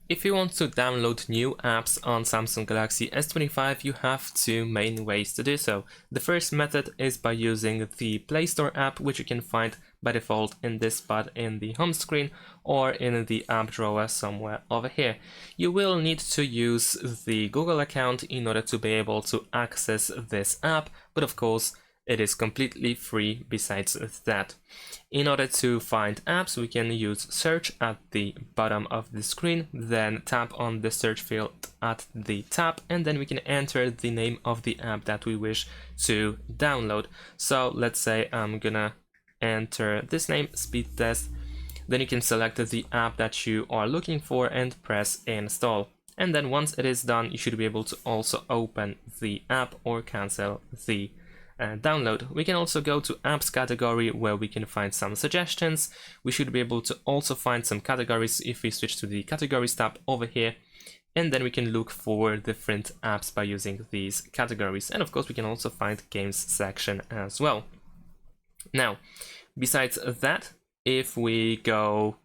If you want to download new apps on Samsung Galaxy S25, you have two main ways to do so. The first method is by using the Play Store app, which you can find by default in this spot in the home screen or in the app drawer somewhere over here. You will need to use the Google account in order to be able to access this app, but of course it is completely free besides that. In order to find apps, we can use search at the bottom of the screen, then tap on the search field at the top, and then we can enter the name of the app that we wish to download. So let's say I'm gonna enter this name, Speed Test. Then you can select the app that you are looking for and press install. And then once it is done, you should be able to also open the app or cancel the download. We can also go to apps category where we can find some suggestions. We should be able to also find some categories if we switch to the categories tab over here, and then we can look for different apps by using these categories. And of course we can also find games section as well. Now besides that, if we go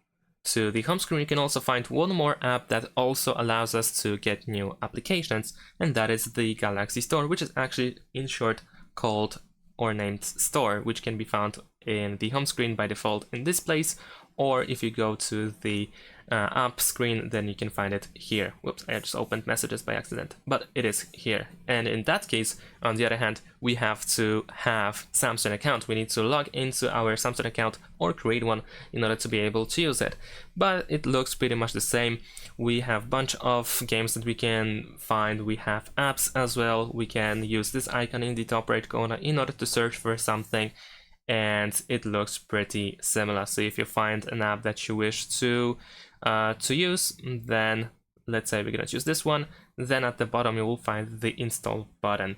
to the home screen, you can also find one more app that also allows us to get new applications, and that is the Galaxy Store, which is actually in short called or named Store, which can be found in the home screen by default in this place, or if you go to the app screen, then you can find it here. Whoops, I just opened messages by accident, but it is here. And in that case, on the other hand, we have to have Samsung account. We need to log into our Samsung account or create one in order to be able to use it. But it looks pretty much the same. We have a bunch of games that we can find. We have apps as well. We can use this icon in the top right corner in order to search for something, and it looks pretty similar. So if you find an app that you wish to use, then let's say we're gonna choose this one, then at the bottom you will find the install button.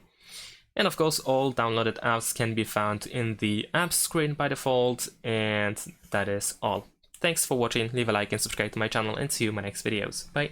And of course all downloaded apps can be found in the apps screen by default, and that is all. Thanks for watching, leave a like and subscribe to my channel, and see you in my next videos. Bye!